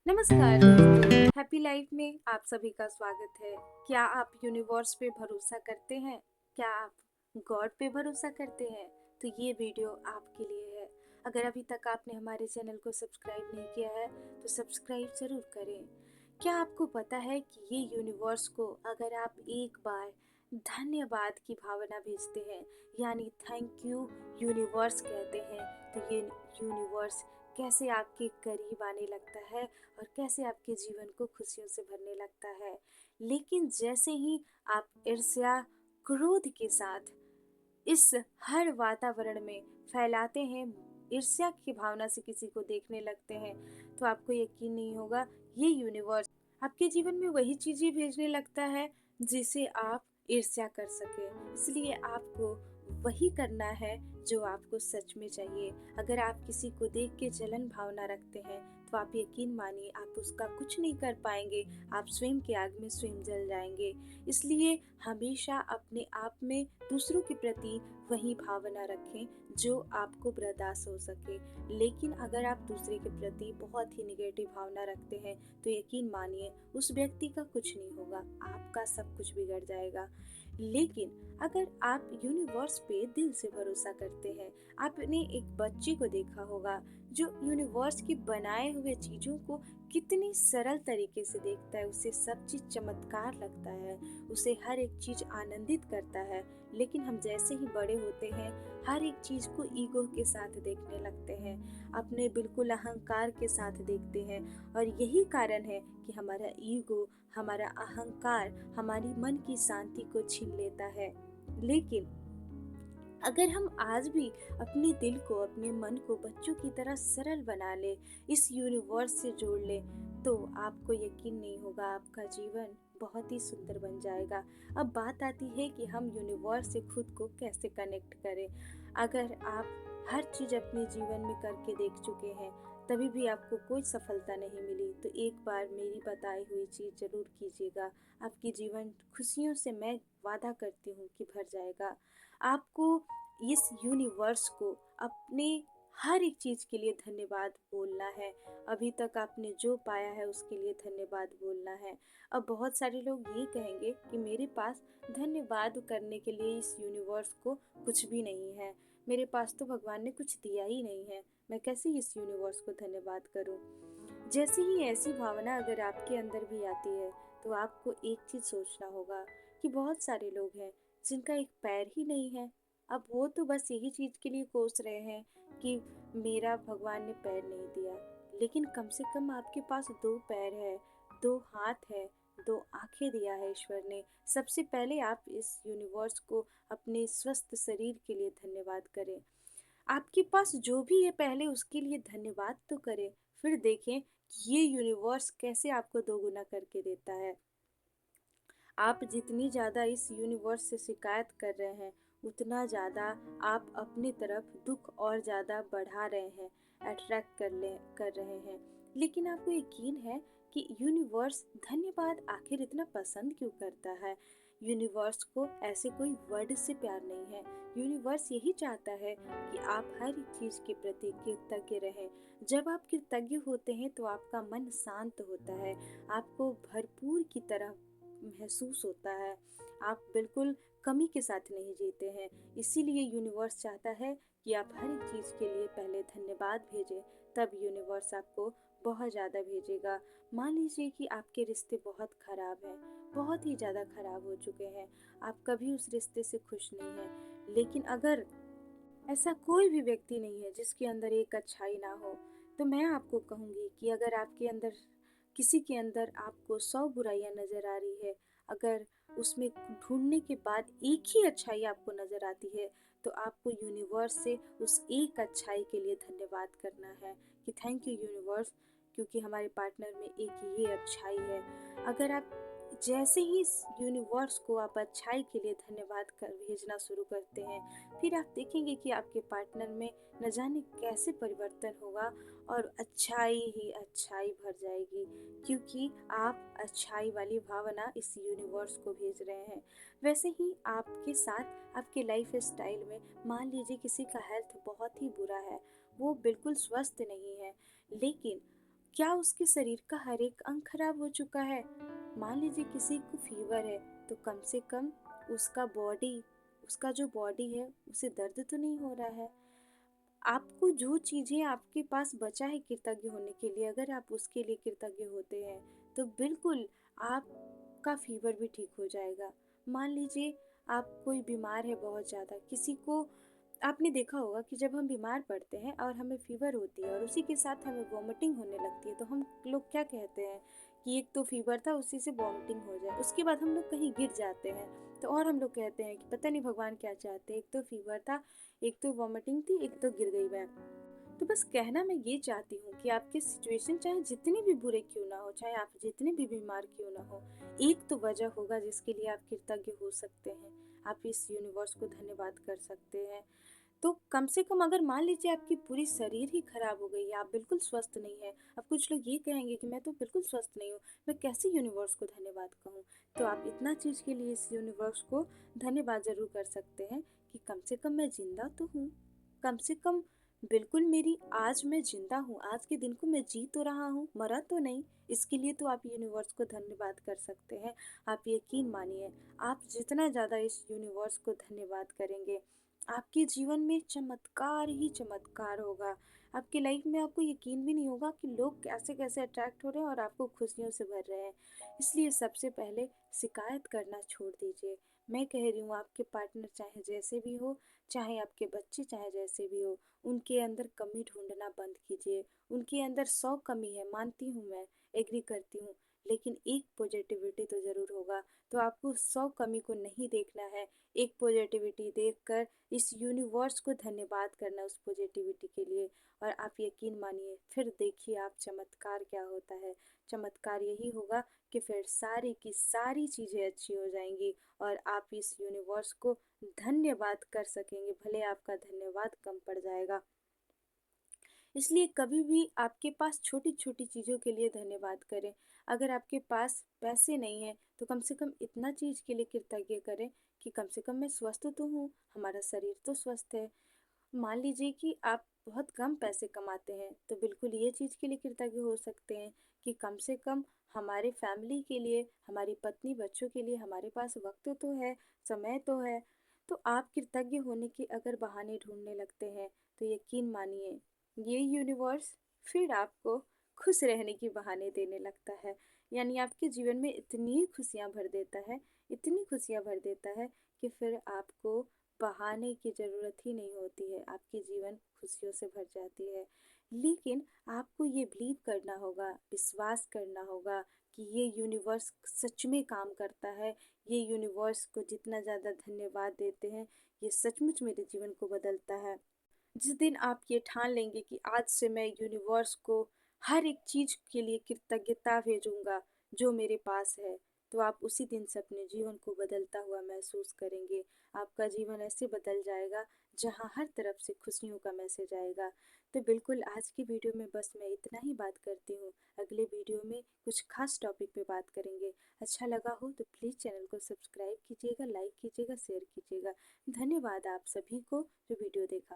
नमस्कार दोस्तों, happy life में आप सभी का स्वागत है। क्या आप यूनिवर्स पे भरोसा करते हैं? क्या आप गॉड पे भरोसा करते हैं? तो ये वीडियो आपके लिए है। अगर अभी तक आपने हमारे चैनल को सब्सक्राइब नहीं किया है तो सब्सक्राइब जरूर करें। क्या आपको पता है कि ये यूनिवर्स को अगर आप एक बार धन्यवाद की भावना भेजते हैं, यानी थैंक यू यूनिवर्स कहते हैं, तो ये यूनिवर्स कैसे आपके करीब आने लगता है और कैसे आपके जीवन को खुशियों से भरने लगता है। लेकिन जैसे ही आप ईर्ष्या, क्रोध के साथ इस हर वातावरण में फैलाते हैं, ईर्ष्या की भावना से किसी को देखने लगते हैं, तो आपको यकीन नहीं होगा, ये यूनिवर्स आपके जीवन में वही चीजें भेजने लगता है जिसे आप ईर्ष्या कर सके। इसलिए आपको वही करना है जो आपको सच में चाहिए। अगर आप किसी को देख के जलन भावना रखते हैं तो आप यकीन मानिए आप उसका कुछ नहीं कर पाएंगे, आप स्वयं के आग में स्वयं जल जाएंगे। इसलिए हमेशा अपने आप में दूसरों के प्रति वही भावना रखें जो आपको बर्दाश्त हो सके। लेकिन अगर आप दूसरे के प्रति बहुत ही निगेटिव भावना रखते हैं तो यकीन मानिए उस व्यक्ति का कुछ नहीं होगा, आपका सब कुछ बिगड़ जाएगा। लेकिन अगर आप यूनिवर्स पे दिल से भरोसा करते हैं, आपने एक बच्चे को देखा होगा जो यूनिवर्स की बनाए हुए चीजों को कितनी सरल तरीके से देखता है, उसे सब चीज चमत्कार लगता है, उसे हर एक चीज आनंदित करता है। लेकिन हम जैसे ही बड़े होते हैं हर एक चीज को ईगो के साथ देखने लगते हैं, अपने बिल्कुल अहंकार के साथ देखते हैं। और यही कारण है कि हमारा ईगो, हमारा अहंकार हमारी मन की शांति को छीन लेता है। लेकिन अगर हम आज भी अपने दिल को, अपने मन को बच्चों की तरह सरल बना ले, इस यूनिवर्स से जोड़ ले, तो आपको यकीन नहीं होगा, आपका जीवन बहुत ही सुंदर बन जाएगा। अब बात आती है कि हम यूनिवर्स से खुद को कैसे कनेक्ट करें। अगर आप हर चीज़ अपने जीवन में करके देख चुके हैं तभी भी आपको कोई सफलता नहीं मिली, तो एक बार मेरी बताई हुई चीज़ ज़रूर कीजिएगा। आपकी जीवन खुशियों से, मैं वादा करती हूँ कि भर जाएगा। आपको इस यूनिवर्स को अपने हर एक चीज के लिए धन्यवाद बोलना है। अभी तक आपने जो पाया है उसके लिए धन्यवाद बोलना है। अब बहुत सारे लोग ये कहेंगे कि मेरे पास धन्यवाद करने के लिए इस यूनिवर्स को कुछ भी नहीं है, मेरे पास तो भगवान ने कुछ दिया ही नहीं है, मैं कैसे इस यूनिवर्स को धन्यवाद करूं। जैसे ही ऐसी भावना अगर आपके अंदर भी आती है तो आपको एक चीज सोचना होगा कि बहुत सारे लोग हैं जिनका एक पैर ही नहीं है। अब वो तो बस यही चीज के लिए कोस रहे हैं कि मेरा भगवान ने पैर नहीं दिया, लेकिन कम से कम आपके पास दो पैर है, दो हाथ है, दो आंखें दिया है ईश्वर ने। सबसे पहले आप इस यूनिवर्स को अपने स्वस्थ शरीर के लिए धन्यवाद करें। आपके पास जो भी है पहले उसके लिए धन्यवाद तो करें, फिर देखें कि ये यूनिवर्स कैसे आपको दोगुना करके देता है। आप जितनी ज़्यादा इस यूनिवर्स से शिकायत कर रहे हैं उतना ज़्यादा आप अपनी तरफ दुख और ज़्यादा बढ़ा रहे हैं, अट्रैक्ट कर रहे हैं। लेकिन आपको यकीन है कि यूनिवर्स धन्यवाद आखिर इतना पसंद क्यों करता है? यूनिवर्स को ऐसे कोई वर्ड से प्यार नहीं है। यूनिवर्स यही चाहता है कि आप हर एक चीज़ के प्रति कृतज्ञ रहें। जब आप कृतज्ञ होते हैं तो आपका मन शांत होता है, आपको भरपूर की तरह महसूस होता है, आप बिल्कुल कमी के साथ नहीं जीते हैं। इसीलिए यूनिवर्स चाहता है कि आप हर एक चीज़ के लिए पहले धन्यवाद भेजें, तब यूनिवर्स आपको बहुत ज़्यादा भेजेगा। मान लीजिए कि आपके रिश्ते बहुत ख़राब हैं, बहुत ही ज़्यादा ख़राब हो चुके हैं, आप कभी उस रिश्ते से खुश नहीं हैं, लेकिन अगर ऐसा कोई भी व्यक्ति नहीं है जिसके अंदर एक अच्छाई ना हो, तो मैं आपको कहूँगी कि अगर आपके अंदर, किसी के अंदर आपको 100 बुराइयां नज़र आ रही है, अगर उसमें ढूंढने के बाद एक ही अच्छाई आपको नज़र आती है, तो आपको यूनिवर्स से उस एक अच्छाई के लिए धन्यवाद करना है कि थैंक यू यूनिवर्स, क्योंकि हमारे पार्टनर में एक ये अच्छाई है। अगर आप जैसे ही इस यूनिवर्स को आप अच्छाई के लिए धन्यवाद कर भेजना शुरू करते हैं, फिर आप देखेंगे कि आपके पार्टनर में न जाने कैसे परिवर्तन होगा और अच्छाई ही अच्छाई भर जाएगी, क्योंकि आप अच्छाई वाली भावना इस यूनिवर्स को भेज रहे हैं। वैसे ही आपके साथ आपके लाइफ स्टाइल में मान लीजिए किसी का हेल्थ बहुत ही बुरा है, वो बिल्कुल स्वस्थ नहीं है, लेकिन क्या उसके शरीर का हर एक अंग खराब हो चुका है? मान लीजिए किसी को फीवर है, तो कम से कम उसका बॉडी उसका जो बॉडी है उसे दर्द तो नहीं हो रहा है। आपको जो चीज़ें आपके पास बचा है कृतज्ञ होने के लिए, अगर आप उसके लिए कृतज्ञ होते हैं, तो बिल्कुल आपका फ़ीवर भी ठीक हो जाएगा। मान लीजिए आप कोई बीमार है बहुत ज़्यादा, किसी को आपने देखा होगा कि जब हम बीमार पड़ते हैं और हमें फ़ीवर होती है और उसी के साथ हमें वॉमिटिंग होने लगती है, तो हम लोग क्या कहते हैं कि एक तो फ़ीवर था, उसी से वॉमिटिंग हो जाए। उसके बाद हम लोग कहीं गिर जाते हैं, तो और हम लोग कहते हैं कि पता नहीं भगवान क्या चाहते हैं, एक तो फ़ीवर था, एक तो वॉमिटिंग थी, एक तो गिर गई मैं। तो बस कहना मैं ये चाहती हूँ कि आपकी सिचुएशन चाहे जितनी भी बुरे क्यों ना हो, चाहे आप जितने भी बीमार क्यों ना हो, एक तो वजह होगा जिसके लिए आप कृतज्ञ हो सकते हैं। आप इस यूनिवर्स को धन्यवाद कर सकते हैं। तो कम से कम अगर मान लीजिए आपकी पूरी शरीर ही खराब हो गई है, आप बिल्कुल स्वस्थ नहीं है। अब कुछ लोग ये कहेंगे कि मैं तो बिल्कुल स्वस्थ नहीं हूँ, मैं कैसे यूनिवर्स को धन्यवाद कहूँ? तो आप इतना चीज़ के लिए इस यूनिवर्स को धन्यवाद ज़रूर कर सकते हैं कि कम से कम मैं ज़िंदा तो हूँ। कम से कम बिल्कुल मेरी आज मैं ज़िंदा हूँ, आज के दिन को मैं जी तो रहा हूँ, मरा तो नहीं। इसके लिए तो आप यूनिवर्स को धन्यवाद कर सकते हैं। आप यकीन मानिए, आप जितना ज़्यादा इस यूनिवर्स को धन्यवाद करेंगे, आपके जीवन में चमत्कार ही चमत्कार होगा। आपकी लाइफ में आपको यकीन भी नहीं होगा कि लोग कैसे कैसे अट्रैक्ट हो रहे हैं और आपको खुशियों से भर रहे हैं। इसलिए सबसे पहले शिकायत करना छोड़ दीजिए। मैं कह रही हूँ, आपके पार्टनर चाहे जैसे भी हो, चाहे आपके बच्चे चाहे जैसे भी हो, उनके अंदर कमी ढूंढना बंद कीजिए। उनके अंदर 100 कमी है, मानती हूँ मैं, एग्री करती हूँ, लेकिन एक पॉजिटिविटी तो ज़रूर होगा। तो आपको 100 कमी को नहीं देखना है, एक पॉजिटिविटी देखकर इस यूनिवर्स को धन्यवाद करना उस पॉजिटिविटी के लिए। और आप यकीन मानिए, फिर देखिए आप चमत्कार क्या होता है। चमत्कार यही होगा कि फिर सारी की सारी चीज़ें अच्छी हो जाएंगी और आप इस यूनिवर्स को धन्यवाद कर सकेंगे, भले आपका धन्यवाद कम पड़ जाएगा। इसलिए कभी भी आपके पास छोटी छोटी चीज़ों के लिए धन्यवाद करें। अगर आपके पास पैसे नहीं हैं, तो कम से कम इतना चीज़ के लिए कृतज्ञ करें कि कम से कम मैं स्वस्थ तो हूँ, हमारा शरीर तो स्वस्थ है। मान लीजिए कि आप बहुत कम पैसे कमाते हैं, तो बिल्कुल ये चीज़ के लिए कृतज्ञ हो सकते हैं कि कम से कम हमारे फैमिली के लिए, हमारी पत्नी बच्चों के लिए हमारे पास वक्त तो है, समय तो है। तो आप कृतज्ञ होने के अगर बहाने ढूंढने लगते हैं, तो यकीन मानिए ये यूनिवर्स फिर आपको खुश रहने की बहाने देने लगता है। यानी आपके जीवन में इतनी खुशियाँ भर देता है, इतनी खुशियाँ भर देता है कि फिर आपको बहाने की ज़रूरत ही नहीं होती है, आपकी जीवन खुशियों से भर जाती है। लेकिन आपको ये बिलीव करना होगा, विश्वास करना होगा कि ये यूनिवर्स सच में काम करता है। ये यूनिवर्स को जितना ज़्यादा धन्यवाद देते हैं, ये सचमुच मेरे जीवन को बदलता है। जिस दिन आप ये ठान लेंगे कि आज से मैं यूनिवर्स को हर एक चीज़ के लिए कृतज्ञता भेजूंगा जो मेरे पास है, तो आप उसी दिन से अपने जीवन को बदलता हुआ महसूस करेंगे। आपका जीवन ऐसे बदल जाएगा जहाँ हर तरफ से खुशियों का मैसेज आएगा। तो बिल्कुल आज की वीडियो में बस मैं इतना ही बात करती हूँ। अगले वीडियो में कुछ खास टॉपिक पे बात करेंगे। अच्छा लगा हो तो प्लीज़ चैनल को सब्सक्राइब कीजिएगा, लाइक कीजिएगा, शेयर कीजिएगा। धन्यवाद आप सभी को जो वीडियो देखा।